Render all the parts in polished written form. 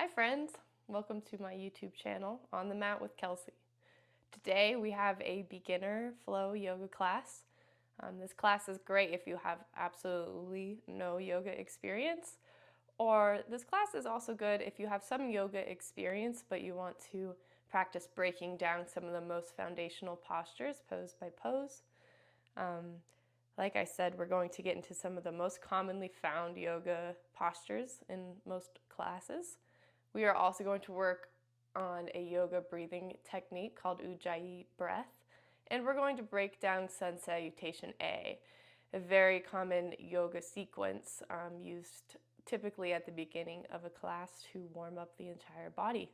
Hi friends, welcome to my YouTube channel, On the Mat with Kelsey. Today we have a beginner flow yoga class. This class is great if you have absolutely no yoga experience, or this class is also good if you have some yoga experience but you want to practice breaking down some of the most foundational postures pose by pose. Like I said, we're going to get into some of the most commonly found yoga postures in most classes. We are also going to work on a yoga breathing technique called Ujjayi Breath, and we're going to break down Sun Salutation A, a very common yoga sequence used typically at the beginning of a class to warm up the entire body.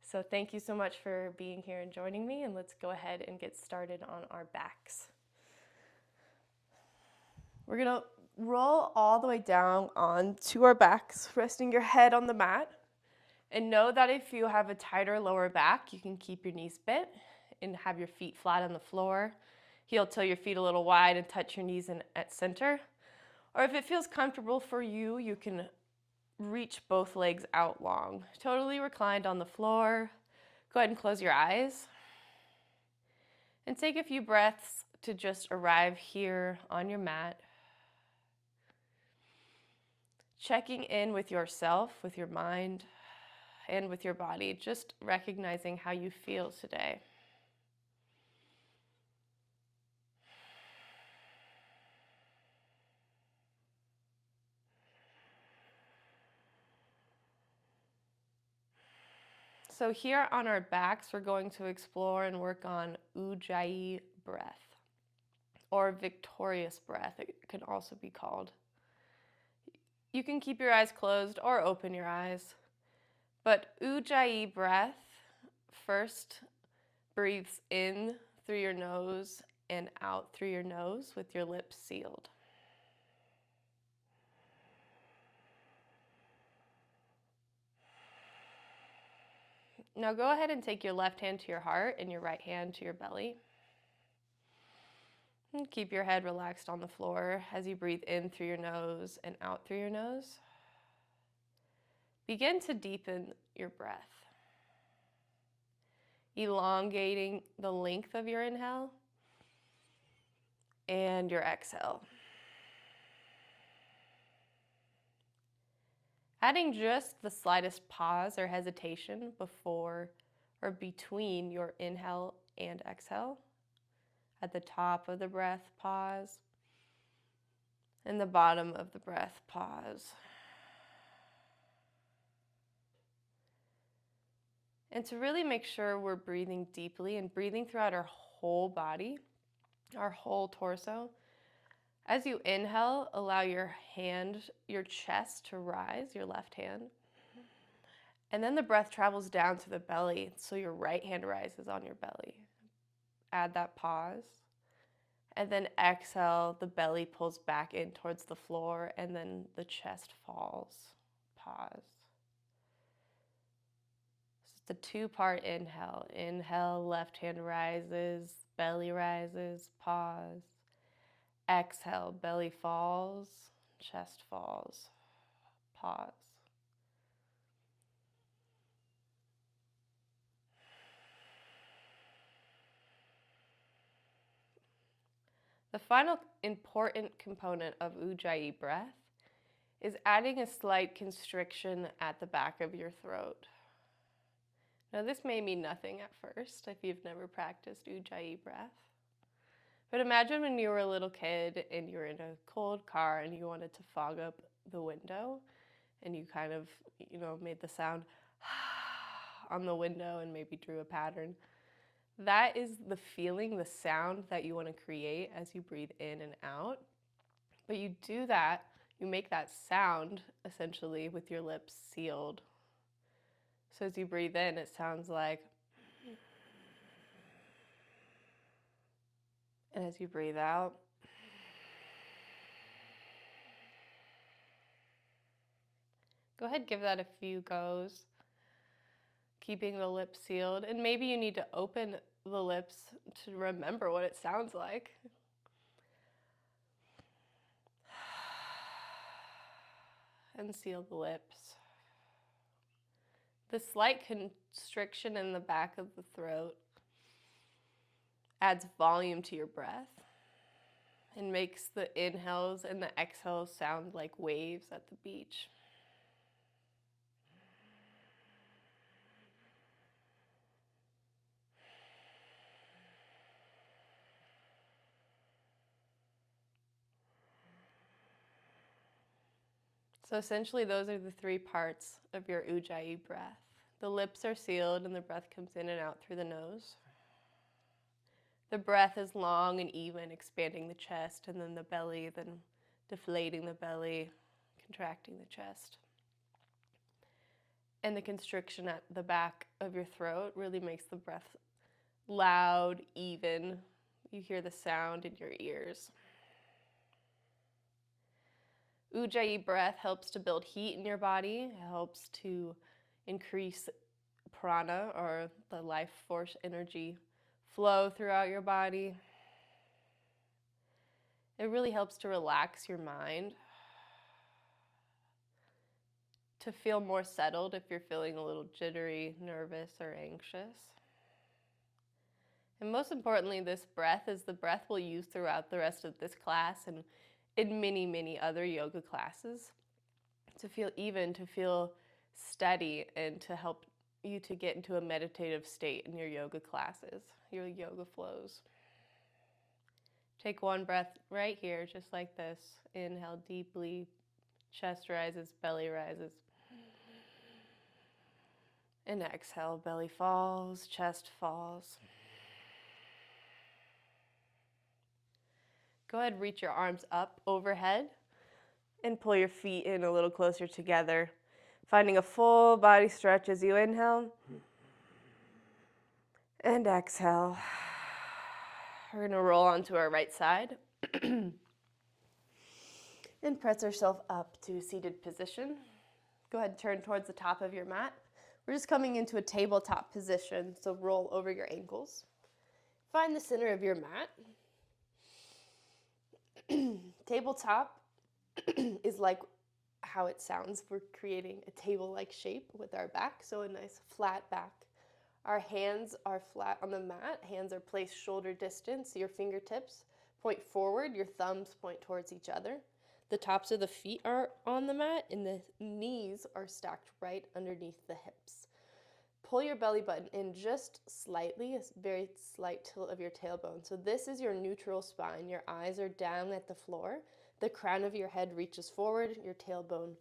So thank you so much for being here and joining me, and let's go ahead and get started on our backs. We're gonna roll all the way down onto our backs, resting your head on the mat. And know that if you have a tighter lower back, you can keep your knees bent and have your feet flat on the floor. Heel toe your feet a little wide and touch your knees in at center. Or if it feels comfortable for you, you can reach both legs out long. Totally reclined on the floor. Go ahead and close your eyes. And take a few breaths to just arrive here on your mat. Checking in with yourself, with your mind, and with your body, just recognizing how you feel today. So here on our backs, we're going to explore and work on Ujjayi Breath, or victorious breath, it can also be called. You can keep your eyes closed or open your eyes, but Ujjayi Breath first breathes in through your nose and out through your nose with your lips sealed. Now go ahead and take your left hand to your heart and your right hand to your belly. And keep your head relaxed on the floor as you breathe in through your nose and out through your nose. Begin to deepen your breath, elongating the length of your inhale and your exhale. Adding just the slightest pause or hesitation before or between your inhale and exhale. At the top of the breath, pause. And the bottom of the breath, pause. And to really make sure we're breathing deeply and breathing throughout our whole body, our whole torso. As you inhale, allow your chest to rise, your left hand. And then the breath travels down to the belly, so your right hand rises on your belly. Add that pause. And then exhale, the belly pulls back in towards the floor, and then the chest falls. Pause. So it's a two-part inhale. Inhale, left hand rises, belly rises, pause. Exhale, belly falls, chest falls, pause. The final important component of Ujjayi Breath is adding a slight constriction at the back of your throat. Now this may mean nothing at first if you've never practiced Ujjayi Breath. But imagine when you were a little kid and you were in a cold car and you wanted to fog up the window and you kind of, made the sound on the window and maybe drew a pattern. That is the feeling, the sound that you want to create as you breathe in and out. But you do that, you make that sound essentially with your lips sealed. So as you breathe in, it sounds like, and as you breathe out, go ahead, give that a few goes, keeping the lips sealed. And maybe you need to open the lips to remember what it sounds like. And seal the lips. The slight constriction in the back of the throat adds volume to your breath and makes the inhales and the exhales sound like waves at the beach. So essentially those are the three parts of your Ujjayi breath. The lips are sealed and the breath comes in and out through the nose. The breath is long and even, expanding the chest, and then the belly, then deflating the belly, contracting the chest. And the constriction at the back of your throat really makes the breath loud, even. You hear the sound in your ears. Ujjayi breath helps to build heat in your body. It helps to increase prana, or the life force energy flow throughout your body. It really helps to relax your mind, to feel more settled if you're feeling a little jittery, nervous, or anxious. And most importantly, this breath is the breath we'll use throughout the rest of this class and in many, many other yoga classes to feel even, to feel steady, and to help you to get into a meditative state in your yoga classes, your yoga flows. Take one breath right here, just like this. Inhale deeply, chest rises, belly rises. And exhale, belly falls, chest falls. Go ahead, reach your arms up overhead and pull your feet in a little closer together, finding a full body stretch as you inhale and exhale. We're going to roll onto our right side and press ourselves up to seated position. Go ahead and turn towards the top of your mat. We're just coming into a tabletop position, so roll over your ankles. Find the center of your mat. Tabletop is like how it sounds. We're creating a table-like shape with our back, so a nice flat back. Our hands are flat on the mat. Hands are placed shoulder distance. Your fingertips point forward. Your thumbs point towards each other. The tops of the feet are on the mat, and the knees are stacked right underneath the hips. Pull your belly button in just slightly, a very slight tilt of your tailbone. So this is your neutral spine. Your eyes are down at the floor. The crown of your head reaches forward. Your tailbone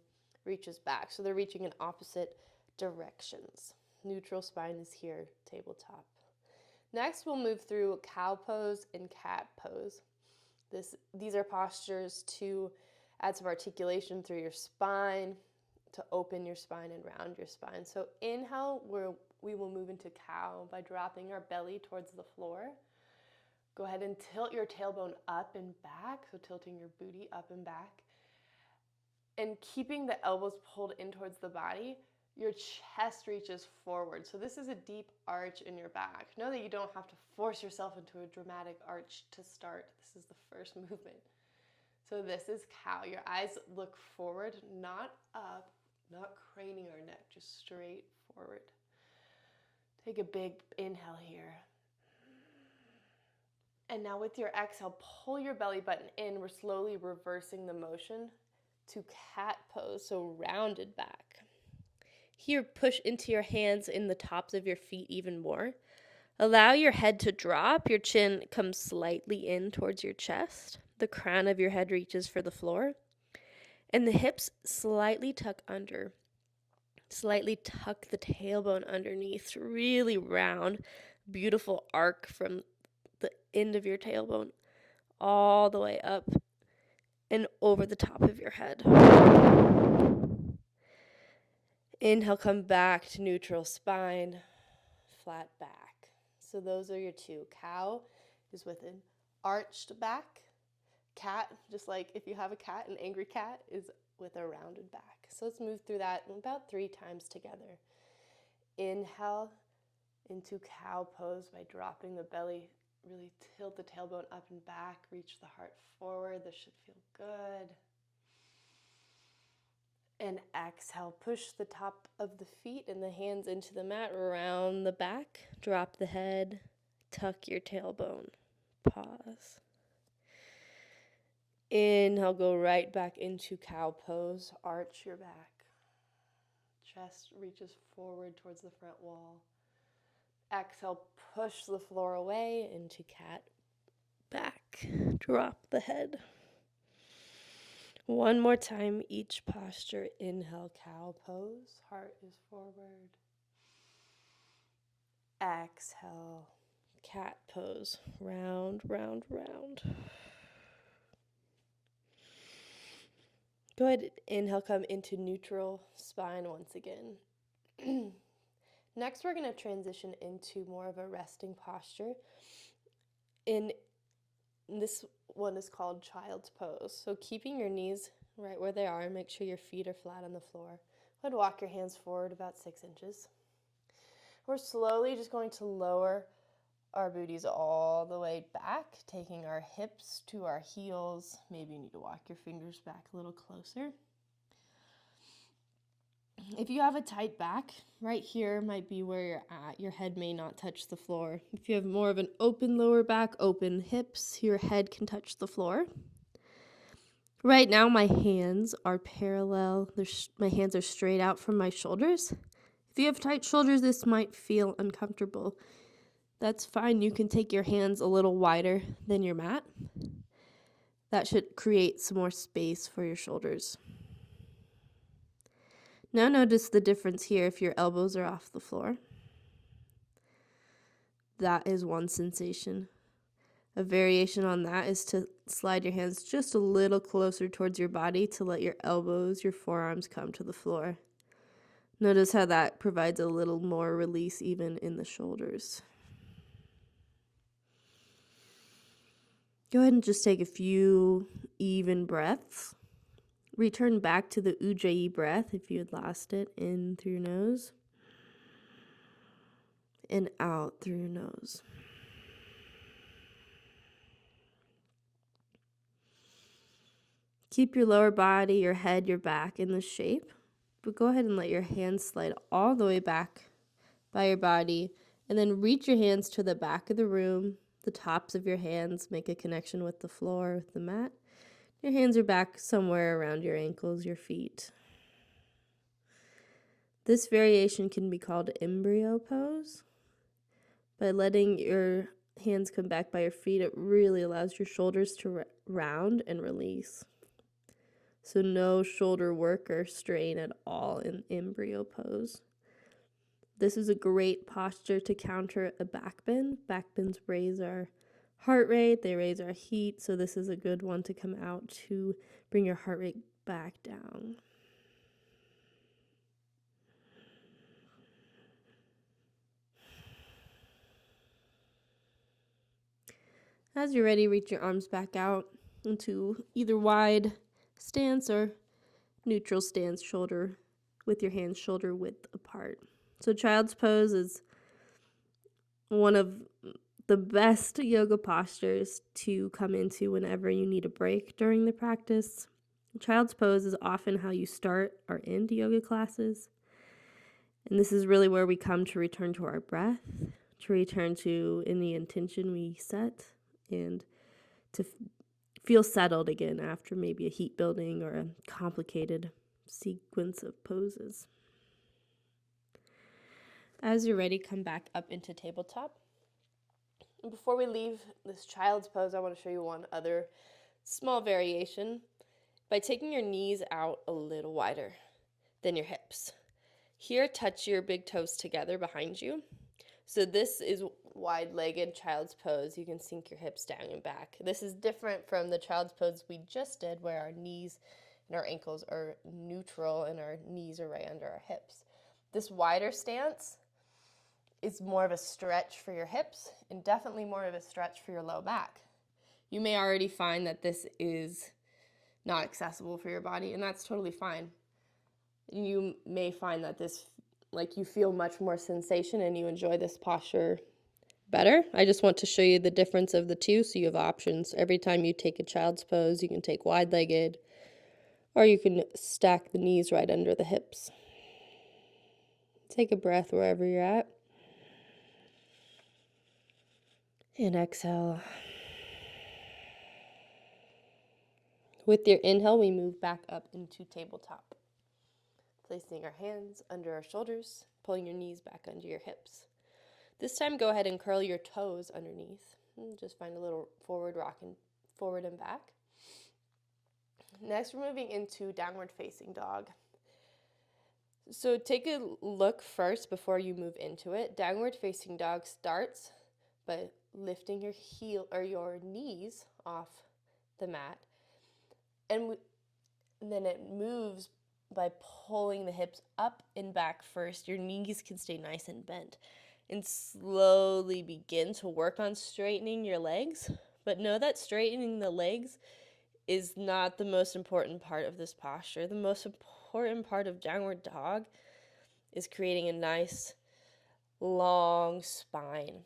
reaches back. So they're reaching in opposite directions. Neutral spine is here, tabletop. Next, we'll move through cow pose and cat pose. These are postures to add some articulation through your spine, to open your spine and round your spine. So inhale, we will move into cow by dropping our belly towards the floor. Go ahead and tilt your tailbone up and back, so tilting your booty up and back. And keeping the elbows pulled in towards the body, your chest reaches forward. So this is a deep arch in your back. Know that you don't have to force yourself into a dramatic arch to start. This is the first movement. So this is cow. Your eyes look forward, not up, not craning our neck, just straight forward. Take a big inhale here. And now with your exhale, pull your belly button in. We're slowly reversing the motion to cat pose, so rounded back. Here, push into your hands in the tops of your feet even more. Allow your head to drop. Your chin comes slightly in towards your chest. The crown of your head reaches for the floor. And the hips slightly tuck under. Slightly tuck the tailbone underneath. Really round, beautiful arc from the end of your tailbone all the way up and over the top of your head. Inhale, come back to neutral spine, flat back. So those are your two. Cow is with an arched back. Cat, just like if you have a cat, an angry cat, is with a rounded back. So let's move through that about 3 times together. Inhale into cow pose by dropping the belly. Really tilt the tailbone up and back. Reach the heart forward. This should feel good. And exhale, push the top of the feet and the hands into the mat, round the back, drop the head, tuck your tailbone, pause. Inhale, go right back into cow pose, arch your back. Chest reaches forward towards the front wall. Exhale, push the floor away into cat back, drop the head. One more time, each posture. Inhale, cow pose, heart is forward. Exhale, cat pose, round, round, round. Go ahead, inhale, come into neutral spine once again. Next, we're going to transition into more of a resting posture. And this one is called child's pose. So keeping your knees right where they are, make sure your feet are flat on the floor. Go ahead, walk your hands forward about 6 inches. We're slowly just going to lower our booties all the way back, taking our hips to our heels. Maybe you need to walk your fingers back a little closer. If you have a tight back, right here might be where you're at. Your head may not touch the floor. If you have more of an open lower back, open hips, your head can touch the floor. Right now, my hands are parallel. My hands are straight out from my shoulders. If you have tight shoulders, this might feel uncomfortable. That's fine. You can take your hands a little wider than your mat. That should create some more space for your shoulders. Now notice the difference here if your elbows are off the floor. That is one sensation. A variation on that is to slide your hands just a little closer towards your body to let your elbows, your forearms come to the floor. Notice how that provides a little more release even in the shoulders. Go ahead and just take a few even breaths. Return back to the Ujjayi breath if you had lost it, in through your nose and out through your nose. Keep your lower body, your head, your back in this shape, but go ahead and let your hands slide all the way back by your body, and then reach your hands to the back of the room. The tops of your hands make a connection with the floor, with the mat. Your hands are back somewhere around your ankles, your feet. This variation can be called Embryo Pose. By letting your hands come back by your feet, it really allows your shoulders to round and release. So no shoulder work or strain at all in Embryo Pose. This is a great posture to counter a back bend. Back bends raise our heart rate, they raise our heat, so this is a good one to come out to bring your heart rate back down. As you're ready, reach your arms back out into either wide stance or neutral stance, shoulder with your hands shoulder width apart. So child's pose is one of the best yoga postures to come into whenever you need a break during the practice. Child's pose is often how you start or end yoga classes. And this is really where we come to return to our breath, to return to any intention we set, and to feel settled again after maybe a heat building or a complicated sequence of poses. As you're ready, come back up into tabletop. And before we leave this child's pose, I want to show you one other small variation by taking your knees out a little wider than your hips. Here, touch your big toes together behind you. So this is wide-legged child's pose. You can sink your hips down and back. This is different from the child's pose we just did, where our knees and our ankles are neutral and our knees are right under our hips. This wider stance is more of a stretch for your hips and definitely more of a stretch for your low back. You may already find that this is not accessible for your body, and that's totally fine. You may find that this, you feel much more sensation and you enjoy this posture better. I just want to show you the difference of the two so you have options. Every time you take a child's pose, you can take wide-legged Or you can stack the knees right under the hips. Take a breath wherever you're at. And exhale. With your inhale, we move back up into tabletop. Placing our hands under our shoulders, pulling your knees back under your hips. This time, go ahead and curl your toes underneath. And just find a little forward rock and forward and back. Next, we're moving into downward facing dog. So take a look first before you move into it. Downward facing dog starts by lifting your heel or your knees off the mat, and then it moves by pulling the hips up and back first. Your knees can stay nice and bent, and slowly begin to work on straightening your legs. But know that straightening the legs is not the most important part of this posture. The most important part of downward dog is creating a nice long spine.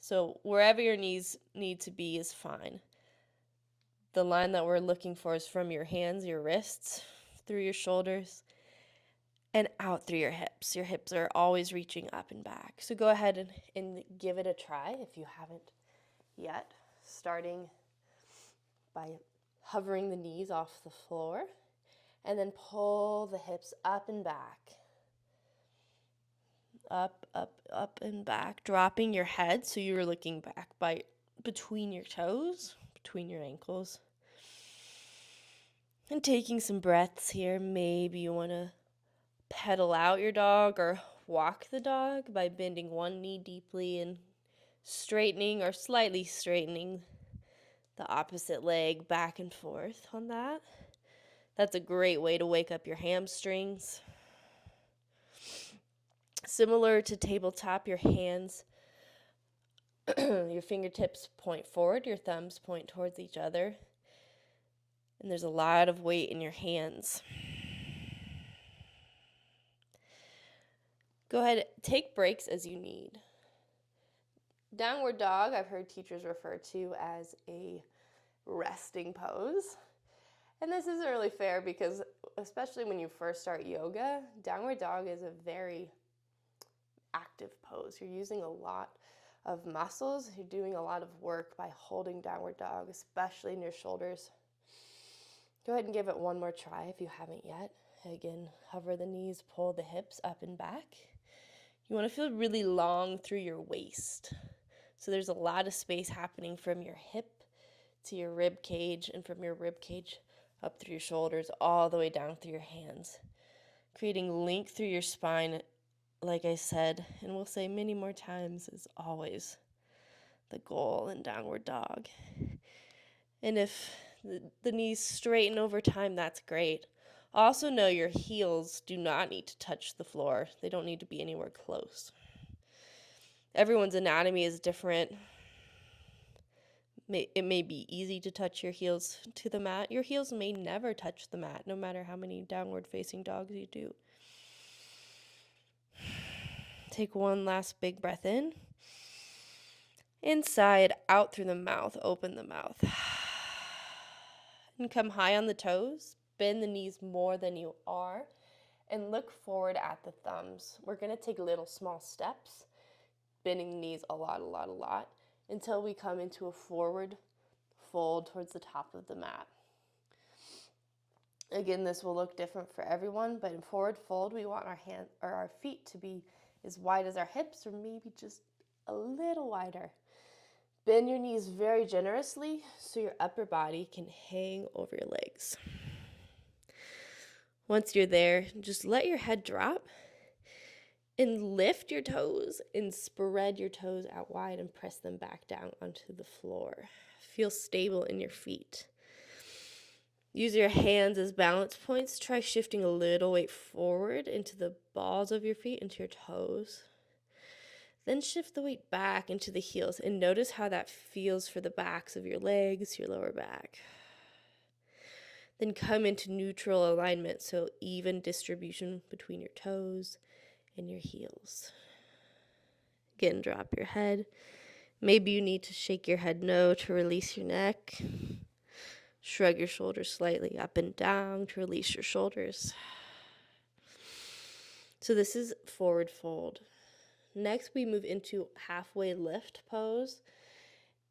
So wherever your knees need to be is fine. The line that we're looking for is from your hands, your wrists, through your shoulders, and out through your hips. Your hips are always reaching up and back. So go ahead and give it a try if you haven't yet. Starting by hovering the knees off the floor, and then pull the hips up and back. Up, up, up and back. Dropping your head so you're looking back by between your toes, between your ankles. And taking some breaths here. Maybe you want to pedal out your dog or walk the dog by bending one knee deeply and straightening or slightly straightening the opposite leg back and forth on that. That's a great way to wake up your hamstrings. Similar to tabletop, your hands, your fingertips point forward, your thumbs point towards each other. And there's a lot of weight in your hands. Go ahead, take breaks as you need. Downward dog, I've heard teachers refer to as a resting pose. And this isn't really fair because, especially when you first start yoga, downward dog is a very active pose. You're using a lot of muscles. You're doing a lot of work by holding downward dog, especially in your shoulders. Go ahead and give it one more try if you haven't yet. Again, hover the knees, pull the hips up and back. You want to feel really long through your waist. So there's a lot of space happening from your hip to your rib cage, and from your rib cage up through your shoulders, all the way down through your hands. Creating length through your spine, like I said, and we'll say many more times, is always the goal in downward dog. And if the knees straighten over time, that's great. Also know your heels do not need to touch the floor. They don't need to be anywhere close. Everyone's anatomy is different. It may be easy to touch your heels to the mat. Your heels may never touch the mat, no matter how many downward facing dogs you do. Take one last big breath in. Inside, out through the mouth, open the mouth. And come high on the toes. Bend the knees more than you are. And look forward at the thumbs. We're going to take little small steps, bending the knees a lot, until we come into a forward fold towards the top of the mat. Again, this will look different for everyone, but in forward fold, we want our feet to be as wide as our hips, or maybe just a little wider. Bend your knees very generously so your upper body can hang over your legs. Once you're there, just let your head drop and lift your toes and spread your toes out wide and press them back down onto the floor. Feel stable in your feet. Use your hands as balance points. Try shifting a little weight forward into the balls of your feet, into your toes. Then shift the weight back into the heels and notice how that feels for the backs of your legs, your lower back. Then come into neutral alignment, so even distribution between your toes and your heels. Again, drop your head. Maybe you need to shake your head no to release your neck. Shrug your shoulders slightly up and down to release your shoulders. So this is forward fold. Next, we move into halfway lift pose.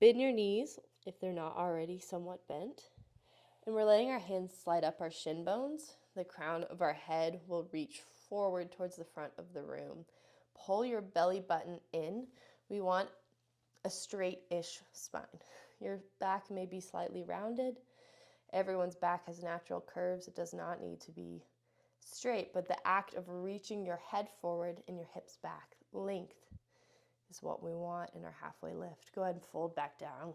Bend your knees if they're not already somewhat bent. And we're letting our hands slide up our shin bones. The crown of our head will reach forward towards the front of the room. Pull your belly button in. We want a straight-ish spine. Your back may be slightly rounded. Everyone's back has natural curves. It does not need to be straight, but the act of reaching your head forward and your hips back, length, is what we want in our halfway lift. Go ahead and fold back down.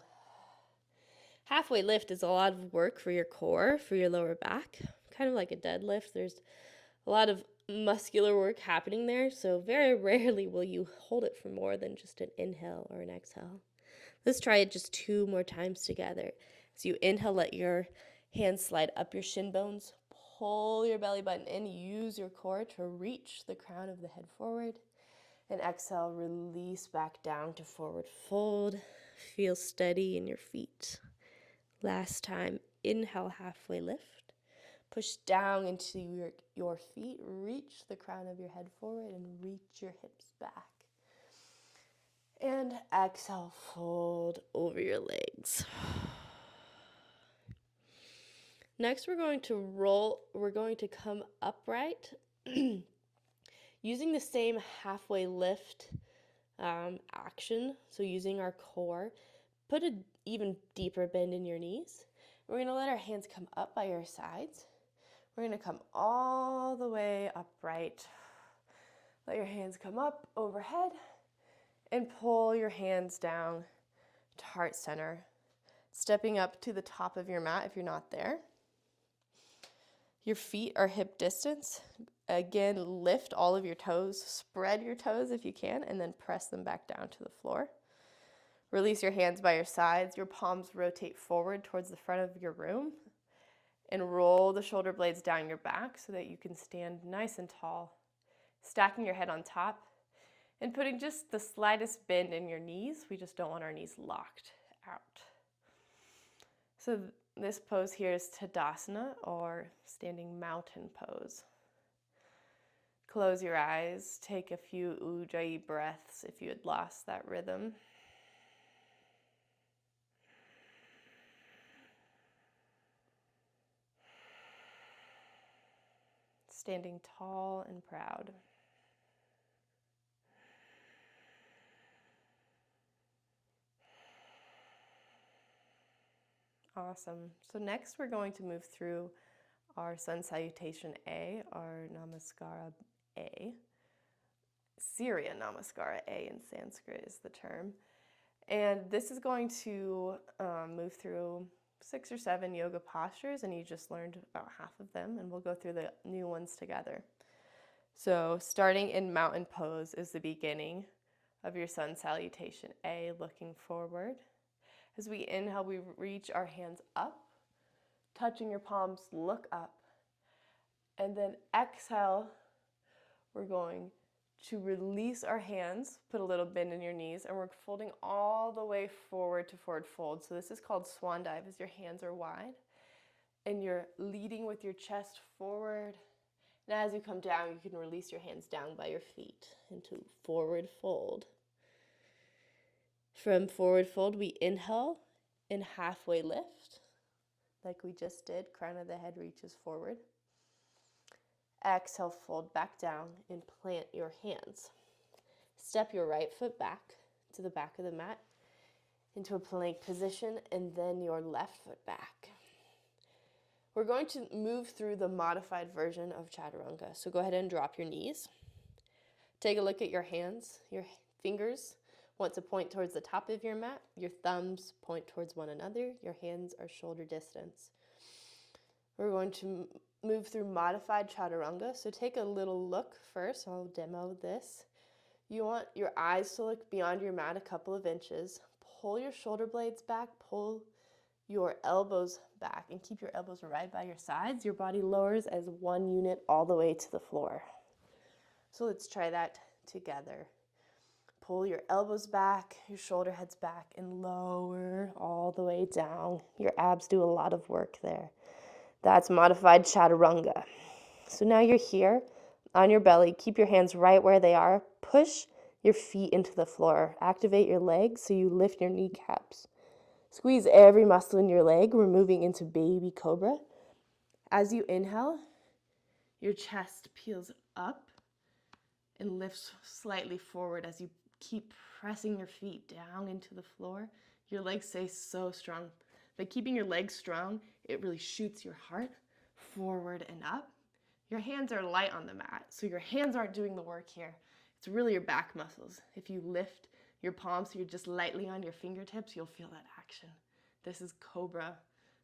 Halfway lift is a lot of work for your core, for your lower back, kind of like a deadlift. There's a lot of muscular work happening there, so very rarely will you hold it for more than just an inhale or an exhale. Let's try it just 2 more times together. So you inhale, let your hands slide up your shin bones, pull your belly button in, use your core to reach the crown of the head forward, and exhale, release back down to forward fold. Feel steady in your feet. Last time, inhale, halfway lift. Push down into your feet, reach the crown of your head forward, and reach your hips back. And exhale, fold over your legs. Next, we're going to roll. We're going to come upright using the same halfway lift action. So using our core, put an even deeper bend in your knees. We're going to let our hands come up by your sides. We're going to come all the way upright. Let your hands come up overhead and pull your hands down to heart center. Stepping up to the top of your mat if you're not there. Your feet are hip distance. Again, lift all of your toes. Spread your toes if you can, and then press them back down to the floor. Release your hands by your sides. Your palms rotate forward towards the front of your room. And roll the shoulder blades down your back so that you can stand nice and tall. Stacking your head on top and putting just the slightest bend in your knees. We just don't want our knees locked out. So this pose here is Tadasana, or standing mountain pose. Close your eyes, take a few Ujjayi breaths if you had lost that rhythm. Standing tall and proud. Awesome. So next we're going to move through our Sun Salutation A, our Namaskara A. Surya Namaskara A in Sanskrit is the term. And this is going to move through 6 or 7 yoga postures, and you just learned about half of them, and we'll go through the new ones together. So starting in mountain pose is the beginning of your Sun Salutation A, looking forward. As we inhale, we reach our hands up, touching your palms, look up. And then exhale, we're going to release our hands, put a little bend in your knees, and we're folding all the way forward to forward fold. So this is called Swan Dive, as your hands are wide. And you're leading with your chest forward. And as you come down, you can release your hands down by your feet into forward fold. From forward fold, we inhale and halfway lift, like we just did. Crown of the head reaches forward. Exhale, fold back down and plant your hands. Step your right foot back to the back of the mat into a plank position, and then your left foot back. We're going to move through the modified version of Chaturanga. So go ahead and drop your knees. Take a look at your hands. Your fingers want to point towards the top of your mat. Your thumbs point towards one another. Your hands are shoulder distance. We're going to move through modified Chaturanga. So take a little look first. I'll demo this. You want your eyes to look beyond your mat a couple of inches. Pull your shoulder blades back. Pull your elbows back and keep your elbows right by your sides. Your body lowers as one unit all the way to the floor. So let's try that together. pull your elbows back, your shoulder heads back, and lower all the way down. Your abs do a lot of work there. That's modified Chaturanga. So now you're here on your belly. Keep your hands right where they are. Push your feet into the floor. Activate your legs so you lift your kneecaps. Squeeze every muscle in your leg. We're moving into baby cobra. As you inhale, your chest peels up and lifts slightly forward as you keep pressing your feet down into the floor. Your legs stay so strong. By keeping your legs strong, it really shoots your heart forward and up. Your hands are light on the mat, so your hands aren't doing the work here. It's really your back muscles. If you lift your palms so you're just lightly on your fingertips, you'll feel that action. This is Cobra.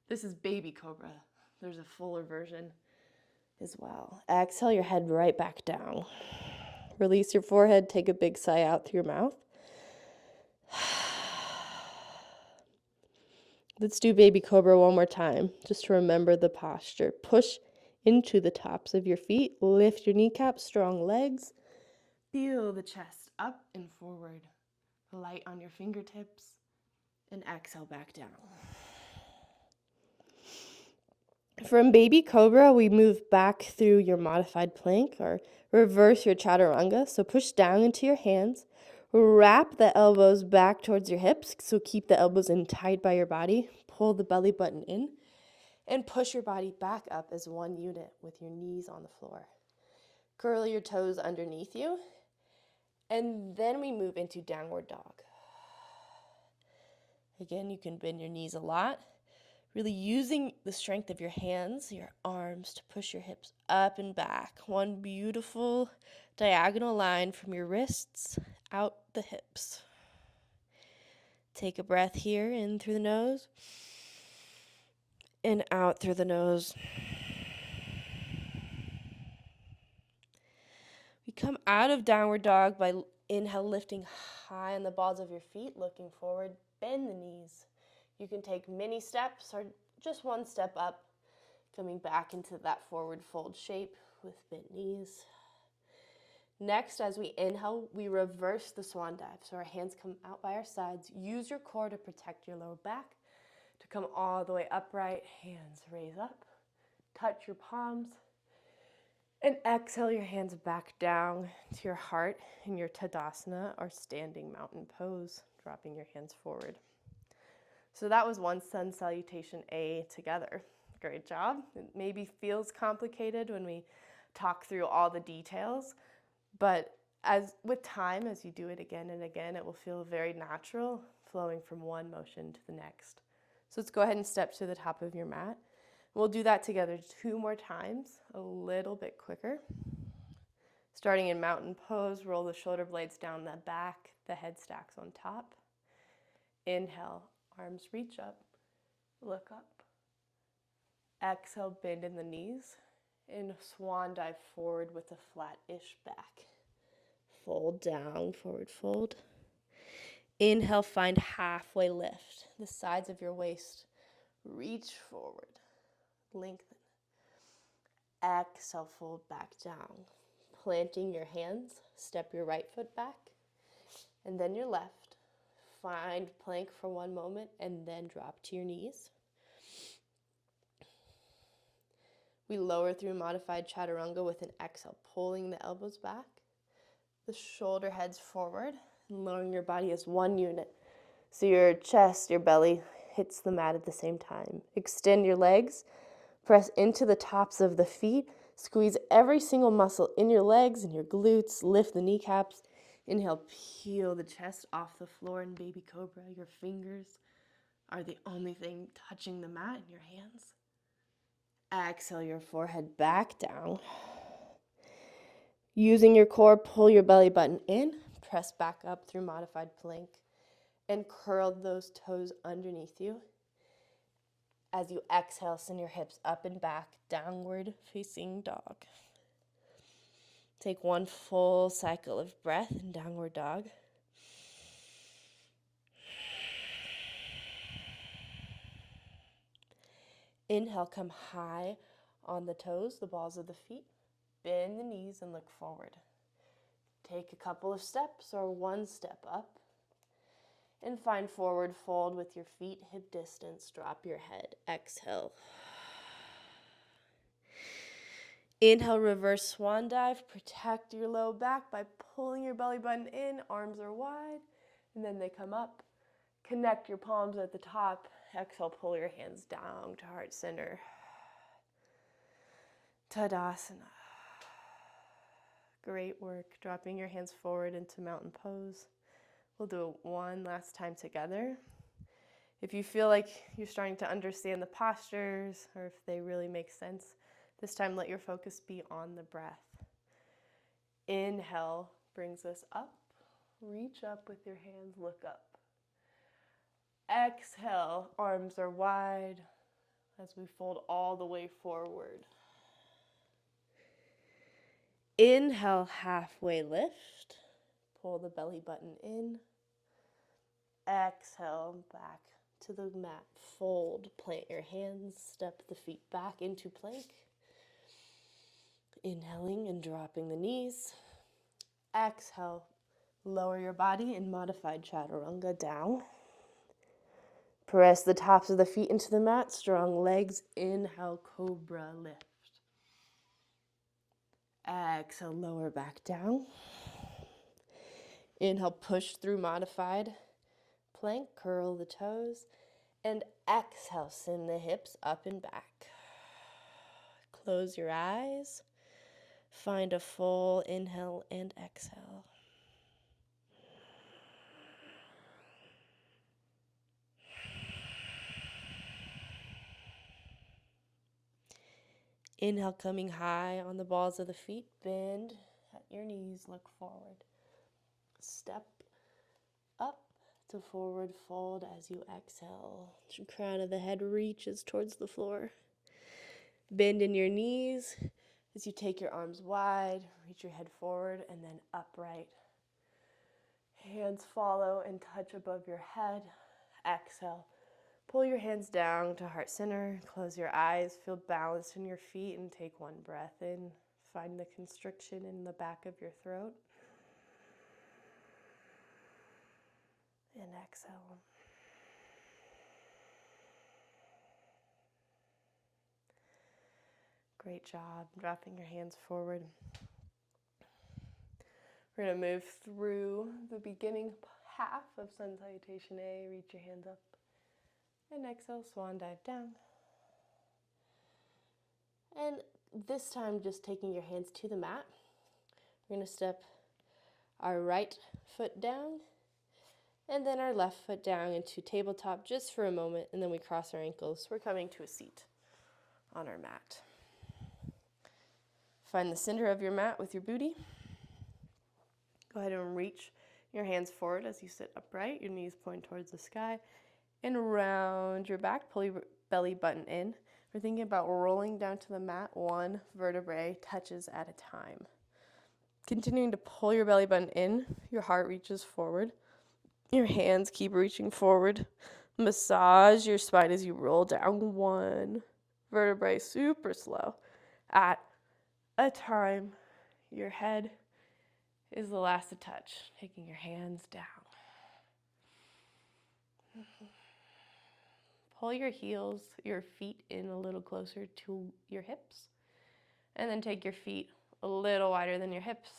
This is baby Cobra. There's a fuller version as well. Exhale your head right back down. Release your forehead, take a big sigh out through your mouth. Let's do baby cobra one more time, just to remember the posture. Push into the tops of your feet, lift your kneecaps, strong legs. Feel the chest up and forward, light on your fingertips, and exhale back down. From baby cobra, we move back through your modified plank or reverse your chaturanga. So push down into your hands, wrap the elbows back towards your hips. So keep the elbows in tight by your body. Pull the belly button in and push your body back up as one unit with your knees on the floor. Curl your toes underneath you. And then we move into downward dog. Again, you can bend your knees a lot. Really using the strength of your hands, your arms to push your hips up and back. One beautiful diagonal line from your wrists out the hips. Take a breath here, in through the nose and out through the nose. We come out of downward dog by inhale, lifting high on the balls of your feet, looking forward, bend the knees. You can take mini steps or just one step up, coming back into that forward fold shape with bent knees. Next, as we inhale, we reverse the swan dive. So our hands come out by our sides. Use your core to protect your lower back, to come all the way upright. Hands raise up, touch your palms, and exhale your hands back down to your heart in your Tadasana or standing mountain pose, dropping your hands forward. So that was one Sun Salutation A together. Great job. It maybe feels complicated when we talk through all the details, but with time, as you do it again and again, it will feel very natural, flowing from one motion to the next. So let's go ahead and step to the top of your mat. We'll do that together 2 more times, a little bit quicker. Starting in mountain pose, roll the shoulder blades down the back, the head stacks on top. Inhale. Arms reach up, look up. Exhale, bend in the knees. And swan dive forward with a flat-ish back. Fold down, forward fold. Inhale, find halfway lift. The sides of your waist reach forward, lengthen. Exhale, fold back down. Planting your hands, step your right foot back, and then your left. Find plank for one moment and then drop to your knees. We lower through modified chaturanga with an exhale, pulling the elbows back, the shoulder heads forward, and lowering your body as one unit. So your chest, your belly hits the mat at the same time. Extend your legs, press into the tops of the feet, squeeze every single muscle in your legs and your glutes, lift the kneecaps. Inhale, peel the chest off the floor in baby cobra. Your fingers are the only thing touching the mat in your hands. Exhale your forehead back down. Using your core, pull your belly button in, press back up through modified plank, and curl those toes underneath you. As you exhale, send your hips up and back, downward facing dog. Take one full cycle of breath in downward dog. Inhale, come high on the toes, the balls of the feet. Bend the knees and look forward. Take a couple of steps or one step up and find forward fold with your feet hip distance. Drop your head. Exhale. Inhale, reverse swan dive. Protect your low back by pulling your belly button in. Arms are wide, and then they come up. Connect your palms at the top. Exhale, pull your hands down to heart center. Tadasana. Great work. Dropping your hands forward into mountain pose. We'll do it one last time together. If you feel like you're starting to understand the postures or if they really make sense, this time let your focus be on the breath. Inhale brings us up. Reach up with your hands, look up. Exhale, arms are wide as we fold all the way forward. Inhale, halfway lift. Pull the belly button in. Exhale, back to the mat. Fold, plant your hands, step the feet back into plank. Inhaling and dropping the knees. Exhale, lower your body in modified Chaturanga down. Press the tops of the feet into the mat, strong legs. Inhale, Cobra lift. Exhale, lower back down. Inhale, push through modified plank, curl the toes. And exhale, send the hips up and back. Close your eyes. Find a full inhale and exhale. Inhale, coming high on the balls of the feet. Bend at your knees, look forward. Step up to forward fold as you exhale. The crown of the head reaches towards the floor. Bend in your knees as you take your arms wide, reach your head forward, and then upright. Hands follow and touch above your head. Exhale. Pull your hands down to heart center. Close your eyes. Feel balanced in your feet and take one breath in. Find the constriction in the back of your throat. And exhale. Great job. Dropping your hands forward. We're going to move through the beginning half of Sun Salutation A. Reach your hands up. And exhale, Swan Dive down. And this time, just taking your hands to the mat. We're going to step our right foot down and then our left foot down into tabletop just for a moment, and then we cross our ankles. We're coming to a seat on our mat. Find the center of your mat with your booty. Go ahead and reach your hands forward as you sit upright. Your knees point towards the sky. And round your back, pull your belly button in. We're thinking about rolling down to the mat, one vertebrae touches at a time. Continuing to pull your belly button in, your heart reaches forward. Your hands keep reaching forward. Massage your spine as you roll down one vertebrae super slow at a time. Your head is the last to touch, taking your hands down. Pull your heels, your feet in a little closer to your hips, and then take your feet a little wider than your hips.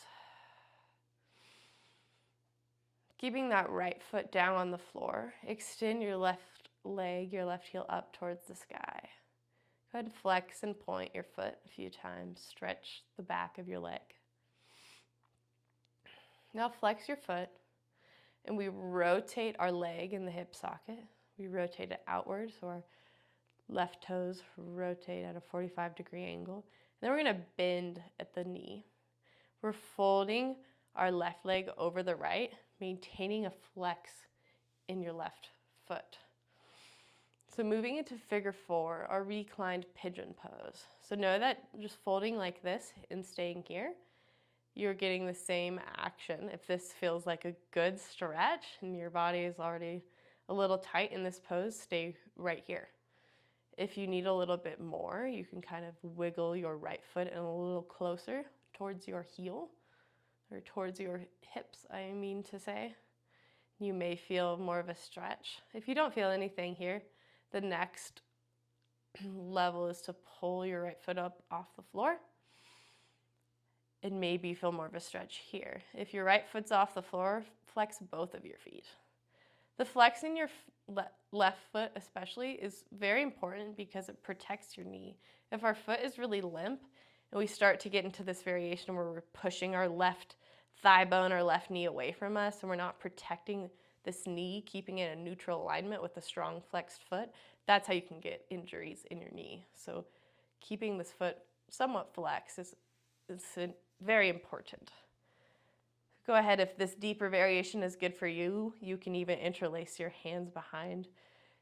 Keeping that right foot down on the floor, extend your left leg, your left heel up towards the sky. Go ahead and flex and point your foot a few times. Stretch the back of your leg. Now flex your foot, and we rotate our leg in the hip socket. We rotate it outward, so our left toes rotate at a 45-degree angle. And then we're going to bend at the knee. We're folding our left leg over the right, maintaining a flex in your left foot. So moving into figure four, our reclined pigeon pose. So know that just folding like this and staying here, you're getting the same action. If this feels like a good stretch and your body is already a little tight in this pose, stay right here. If you need a little bit more, you can kind of wiggle your right foot in a little closer towards your heel. or towards your hips, I mean to say. You may feel more of a stretch. If you don't feel anything here, the next level is to pull your right foot up off the floor and maybe feel more of a stretch here. If your right foot's off the floor, flex both of your feet. The flex in your left foot especially is very important because it protects your knee. If our foot is really limp and we start to get into this variation where we're pushing our left thigh bone, our left knee away from us, and we're not protecting this knee, keeping it in neutral alignment with a strong flexed foot, that's how you can get injuries in your knee. So keeping this foot somewhat flexed is very important. Go ahead, if this deeper variation is good for you, you can even interlace your hands behind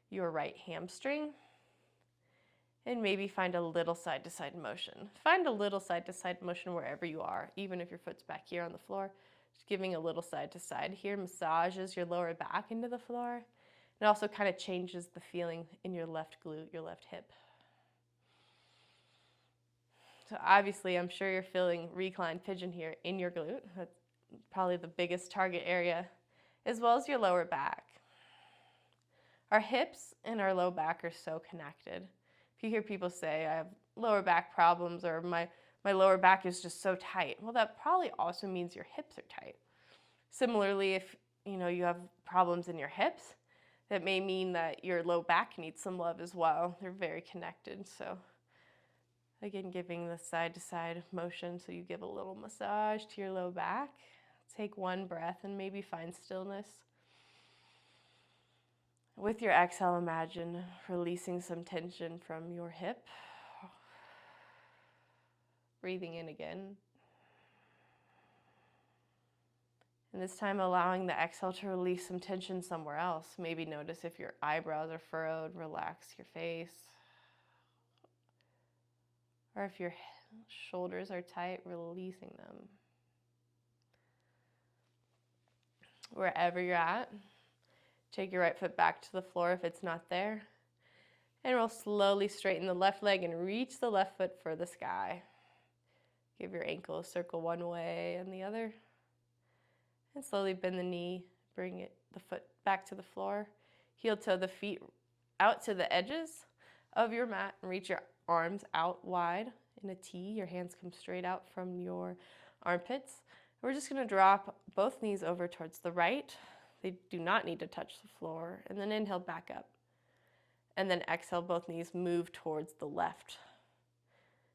your right hamstring and maybe find a little side-to-side motion. Find a little side-to-side motion wherever you are, even if your foot's back here on the floor. Just giving a little side-to-side here massages your lower back into the floor. It also kind of changes the feeling in your left glute, your left hip. So obviously, I'm sure you're feeling reclined pigeon here in your glute. That's probably the biggest target area, as well as your lower back. Our hips and our low back are so connected. If you hear people say, I have lower back problems, or my lower back is just so tight, well, that probably also means your hips are tight. Similarly, if you have problems in your hips, that may mean that your low back needs some love as well. They're very connected. So again, giving the side-to-side motion, so you give a little massage to your low back. Take one breath and maybe find stillness. With your exhale, imagine releasing some tension from your hip. Breathing in again. And this time allowing the exhale to release some tension somewhere else. Maybe notice if your eyebrows are furrowed, relax your face. Or if your shoulders are tight, releasing them. Wherever you're at, take your right foot back to the floor if it's not there. And we'll slowly straighten the left leg and reach the left foot for the sky. Give your ankle a circle one way and the other. And slowly bend the knee, bring the foot back to the floor. Heel toe the feet out to the edges of your mat and reach your arms out wide in a T. Your hands come straight out from your armpits. We're just going to drop both knees over towards the right. They do not need to touch the floor. And then inhale back up. And then exhale, both knees move towards the left.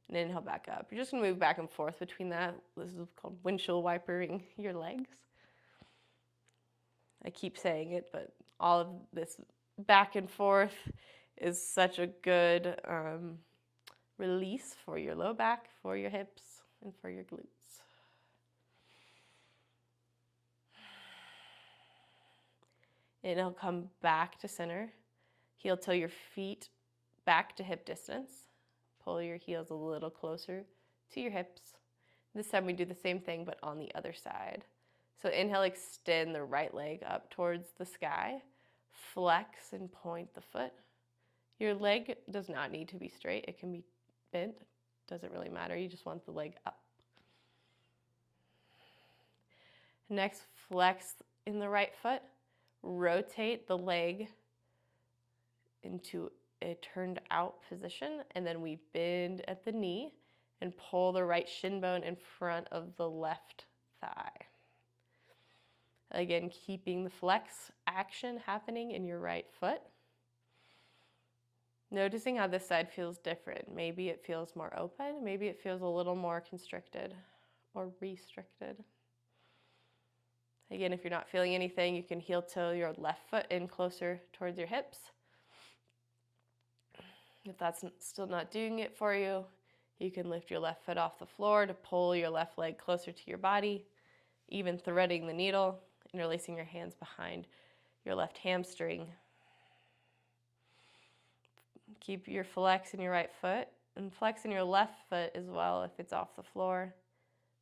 And inhale back up. You're just going to move back and forth between that. This is called windshield wipering your legs. I keep saying it, but all of this back and forth is such a good release for your low back, for your hips, and for your glutes. Inhale, come back to center. Heel toe your feet back to hip distance. Pull your heels a little closer to your hips. This time we do the same thing, but on the other side. So inhale, extend the right leg up towards the sky. Flex and point the foot. Your leg does not need to be straight. It can be bent. Doesn't really matter. You just want the leg up. Next, flex in the right foot. Rotate the leg into a turned out position, and then we bend at the knee and pull the right shin bone in front of the left thigh. Again, keeping the flex action happening in your right foot. Noticing how this side feels different. Maybe it feels more open, maybe it feels a little more constricted or restricted. Again, if you're not feeling anything, you can heel toe your left foot in closer towards your hips. If that's still not doing it for you, you can lift your left foot off the floor to pull your left leg closer to your body, even threading the needle, interlacing your hands behind your left hamstring. Keep your flex in your right foot and flex in your left foot as well if it's off the floor.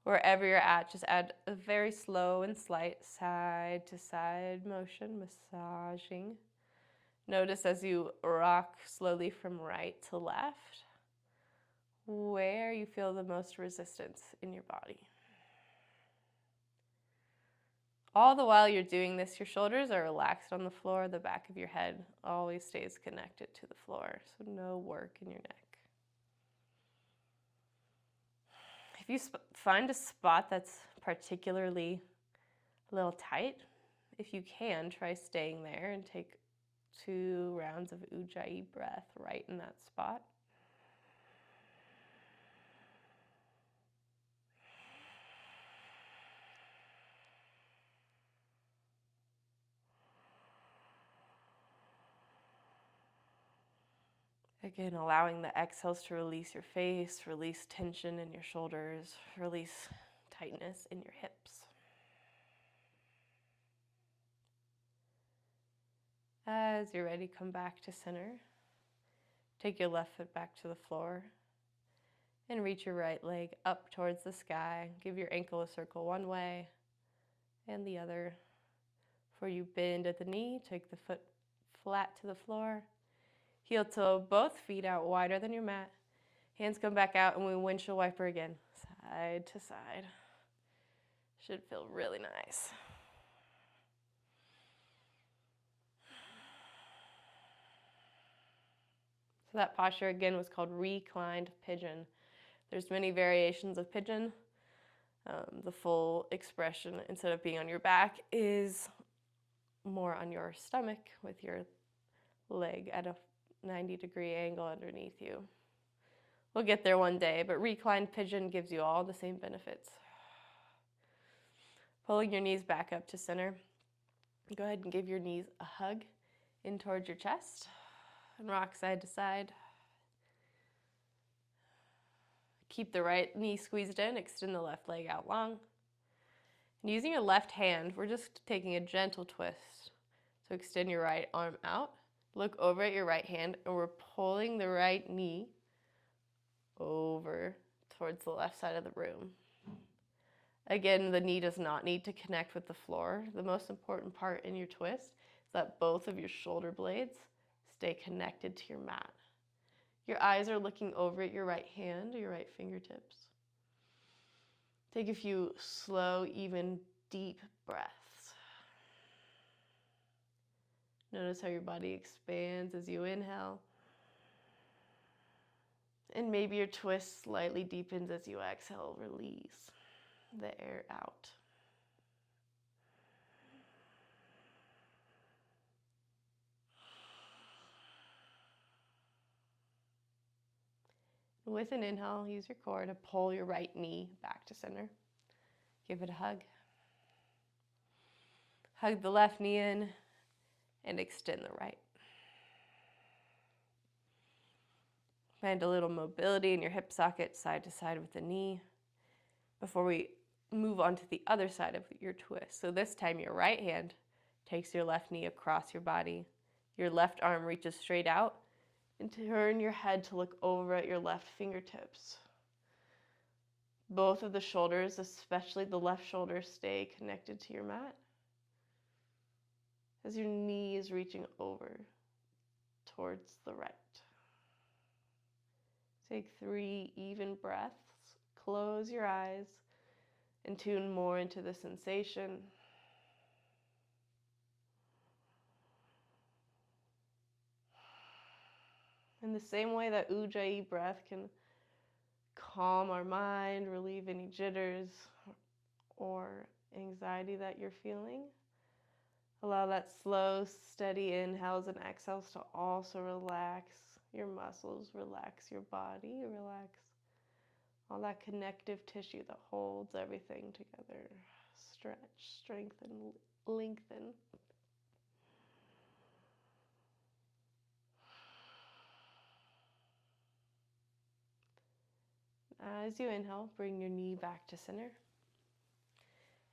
Wherever you're at, just add a very slow and slight side-to-side motion, massaging. Notice as you rock slowly from right to left, where you feel the most resistance in your body. All the while you're doing this, your shoulders are relaxed on the floor. The back of your head always stays connected to the floor, so no work in your neck. If you find a spot that's particularly a little tight, if you can, try staying there and take 2 rounds of Ujjayi Breath right in that spot. Again, allowing the exhales to release your face, release tension in your shoulders, release tightness in your hips. As you're ready, come back to center. Take your left foot back to the floor and reach your right leg up towards the sky. Give your ankle a circle one way and the other. Before you bend at the knee, take the foot flat to the floor. Heel toe both feet out wider than your mat. Hands come back out and we windshield wiper again, side to side. Should feel really nice. So that posture again was called reclined pigeon. There's many variations of pigeon. The full expression, instead of being on your back, is more on your stomach with your leg at a 90-degree angle underneath you. We'll get there one day, but reclined pigeon gives you all the same benefits. Pulling your knees back up to center. Go ahead and give your knees a hug in towards your chest and rock side to side. Keep the right knee squeezed in, extend the left leg out long. And using your left hand, we're just taking a gentle twist. So extend your right arm out, look over at your right hand, and we're pulling the right knee over towards the left side of the room. Again, the knee does not need to connect with the floor. The most important part in your twist is that both of your shoulder blades stay connected to your mat. Your eyes are looking over at your right hand or your right fingertips. Take a few slow, even, deep breaths. Notice how your body expands as you inhale. And maybe your twist slightly deepens as you exhale, release the air out. With an inhale, use your core to pull your right knee back to center. Give it a hug. Hug the left knee in and extend the right. Find a little mobility in your hip socket side to side with the knee before we move on to the other side of your twist. So this time your right hand takes your left knee across your body. Your left arm reaches straight out and turn your head to look over at your left fingertips. Both of the shoulders, especially the left shoulder, stay connected to your mat as your knee is reaching over towards the right. Take 3 even breaths. Close your eyes and tune more into the sensation. In the same way that Ujjayi Breath can calm our mind, relieve any jitters or anxiety that you're feeling, allow that slow, steady inhales and exhales to also relax your muscles, relax your body, relax all that connective tissue that holds everything together. Stretch, strengthen, lengthen. As you inhale, bring your knee back to center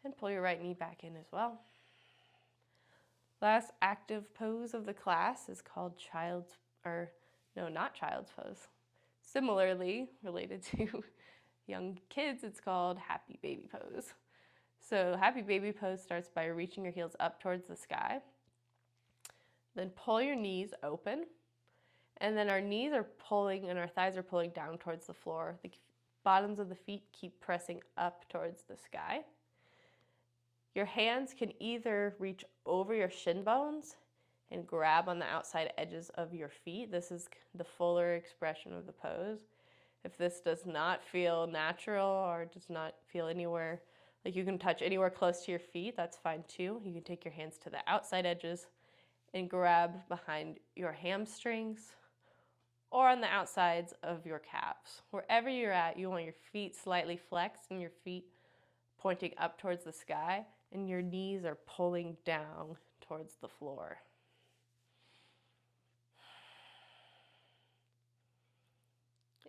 and pull your right knee back in as well. Last active pose of the class is called not child's pose. Similarly related to young kids, it's called happy baby pose. So happy baby pose starts by reaching your heels up towards the sky. Then pull your knees open. And then our knees are pulling and our thighs are pulling down towards the floor. The bottoms of the feet keep pressing up towards the sky. Your hands can either reach over your shin bones and grab on the outside edges of your feet. This is the fuller expression of the pose. If this does not feel natural or does not feel anywhere, like you can touch anywhere close to your feet, that's fine too. You can take your hands to the outside edges and grab behind your hamstrings or on the outsides of your calves. Wherever you're at, you want your feet slightly flexed and your feet pointing up towards the sky, and your knees are pulling down towards the floor.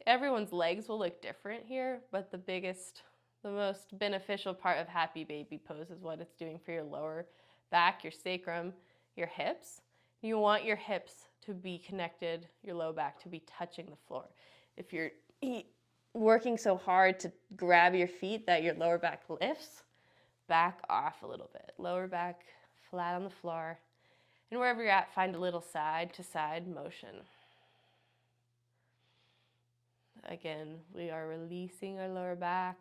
Everyone's legs will look different here, but the most beneficial part of Happy Baby Pose is what it's doing for your lower back, your sacrum, your hips. You want your hips to be connected, your low back to be touching the floor. If you're working so hard to grab your feet that your lower back lifts, back off a little bit. Lower back flat on the floor. And wherever you're at, find a little side to side motion. Again, we are releasing our lower back,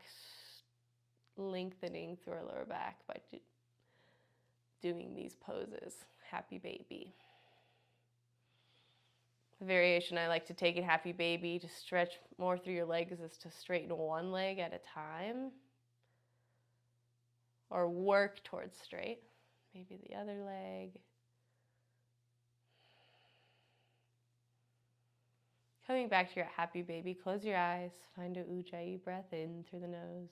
lengthening through our lower back by doing these poses. Happy Baby. The variation I like to take in Happy Baby to stretch more through your legs is to straighten one leg at a time or work towards straight. Maybe the other leg. Coming back to your Happy Baby, close your eyes, find a Ujjayi breath in through the nose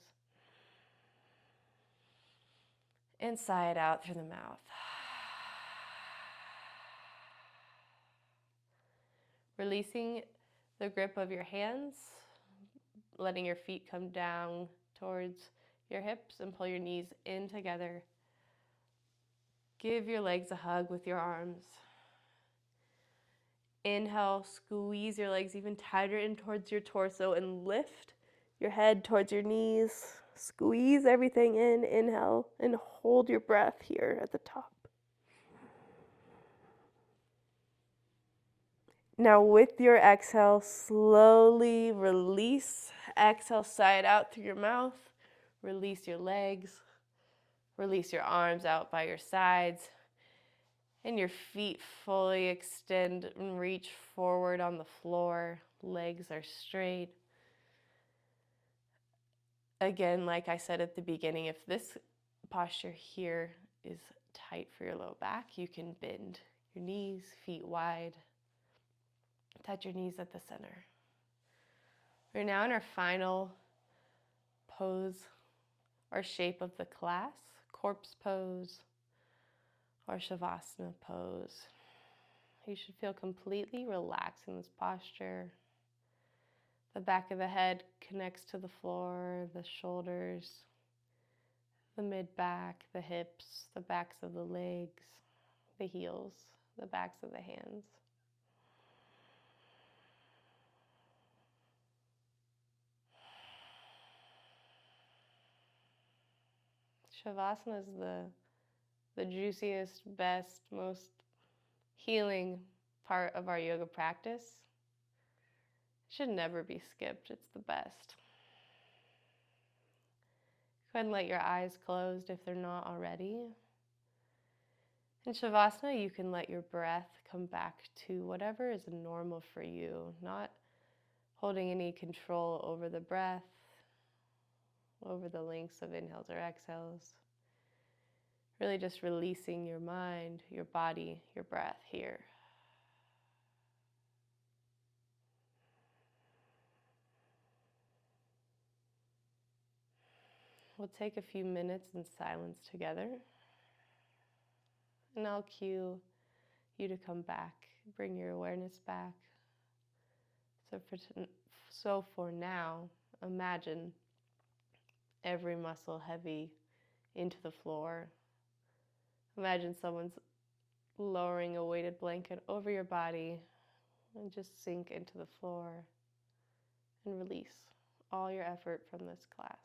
and sigh it out through the mouth. Releasing the grip of your hands, letting your feet come down towards your hips and pull your knees in together. Give your legs a hug with your arms. Inhale, squeeze your legs even tighter in towards your torso and lift your head towards your knees. Squeeze everything in, inhale, and hold your breath here at the top. Now with your exhale, slowly release. Exhale, sigh it out through your mouth. Release your legs. Release your arms out by your sides. And your feet fully extend and reach forward on the floor. Legs are straight. Again, like I said at the beginning, if this posture here is tight for your low back, you can bend your knees, feet wide. Touch your knees at the center. We're now in our final pose or shape of the class, corpse pose or Shavasana pose. You should feel completely relaxed in this posture. The back of the head connects to the floor, the shoulders, the mid-back, the hips, the backs of the legs, the heels, the backs of the hands. Shavasana is the juiciest, best, most healing part of our yoga practice. It should never be skipped. It's the best. Go ahead and let your eyes close if they're not already. In Shavasana, you can let your breath come back to whatever is normal for you, not holding any control over the breath, over the lengths of inhales or exhales. Really just releasing your mind, your body, your breath here. We'll take a few minutes in silence together, and I'll cue you to come back, bring your awareness back. So for now, imagine every muscle heavy into the floor. Imagine someone's lowering a weighted blanket over your body and just sink into the floor and release all your effort from this class.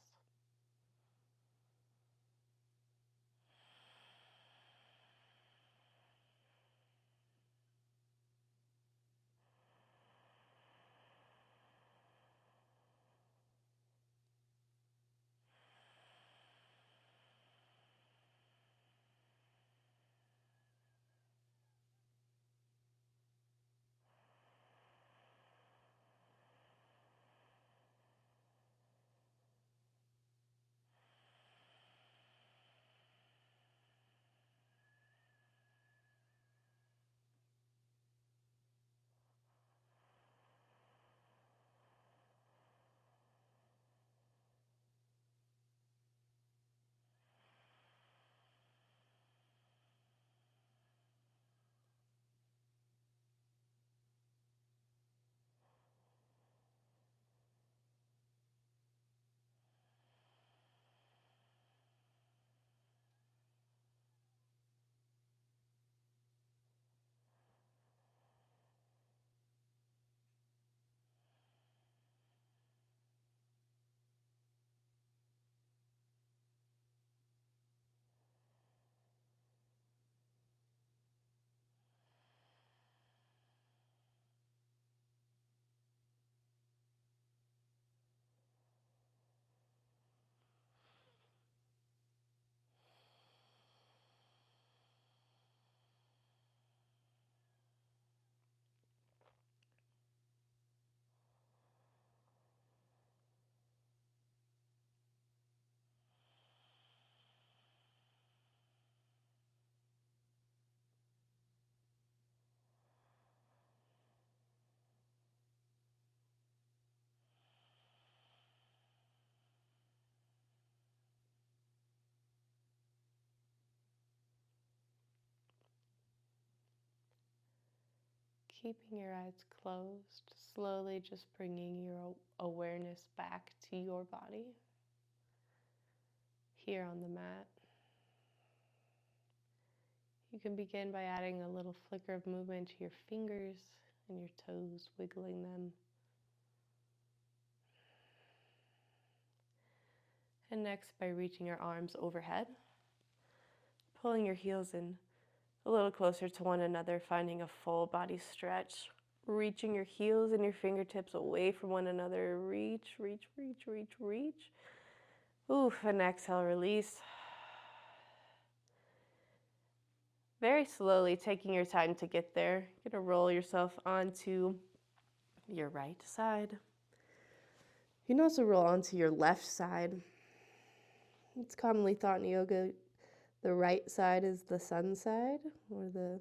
Keeping your eyes closed, slowly just bringing your awareness back to your body here on the mat. You can begin by adding a little flicker of movement to your fingers and your toes, wiggling them. And next, by reaching your arms overhead, pulling your heels in a little closer to one another, finding a full body stretch. Reaching your heels and your fingertips away from one another. Reach, reach, reach, reach, reach. Oof, and exhale, release. Very slowly, taking your time to get there. You're gonna roll yourself onto your right side. You can also roll onto your left side. It's commonly thought in yoga, the right side is the sun side, or the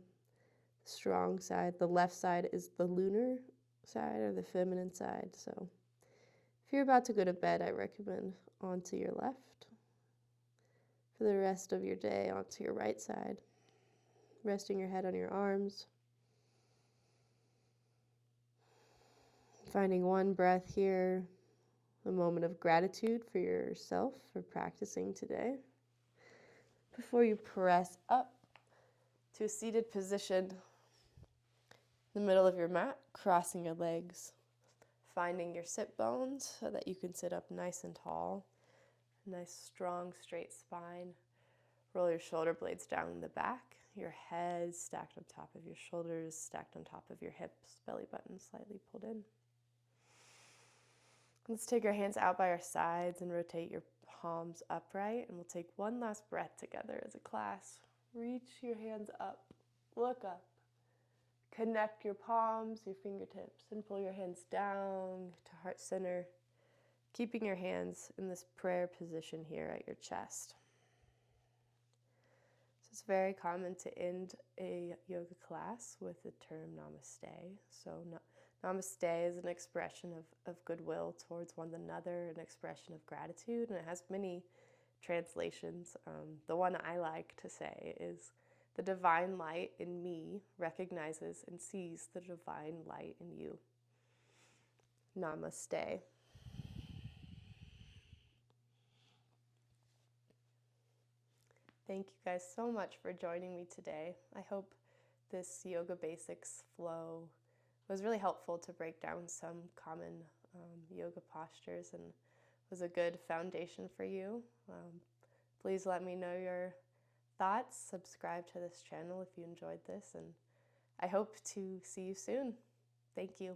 strong side. The left side is the lunar side, or the feminine side. So if you're about to go to bed, I recommend onto your left. For the rest of your day, onto your right side. Resting your head on your arms. Finding one breath here, a moment of gratitude for yourself for practicing today. Before you press up to a seated position, in the middle of your mat, crossing your legs, finding your sit bones so that you can sit up nice and tall, nice strong straight spine. Roll your shoulder blades down the back, your head stacked on top of your shoulders, stacked on top of your hips, belly button slightly pulled in. Let's take our hands out by our sides and rotate your palms upright, and we'll take one last breath together as a class. Reach your hands up, look up. Connect your palms, your fingertips, and pull your hands down to heart center, keeping your hands in this prayer position here at your chest. So it's very common to end a yoga class with the term Namaste. So Namaste is an expression of goodwill towards one another, an expression of gratitude, and it has many translations. The one I like to say is, the divine light in me recognizes and sees the divine light in you. Namaste. Thank you guys so much for joining me today. I hope this yoga basics flow was really helpful to break down some common yoga postures and was a good foundation for you. Please let me know your thoughts. Subscribe to this channel if you enjoyed this, and I hope to see you soon. Thank you.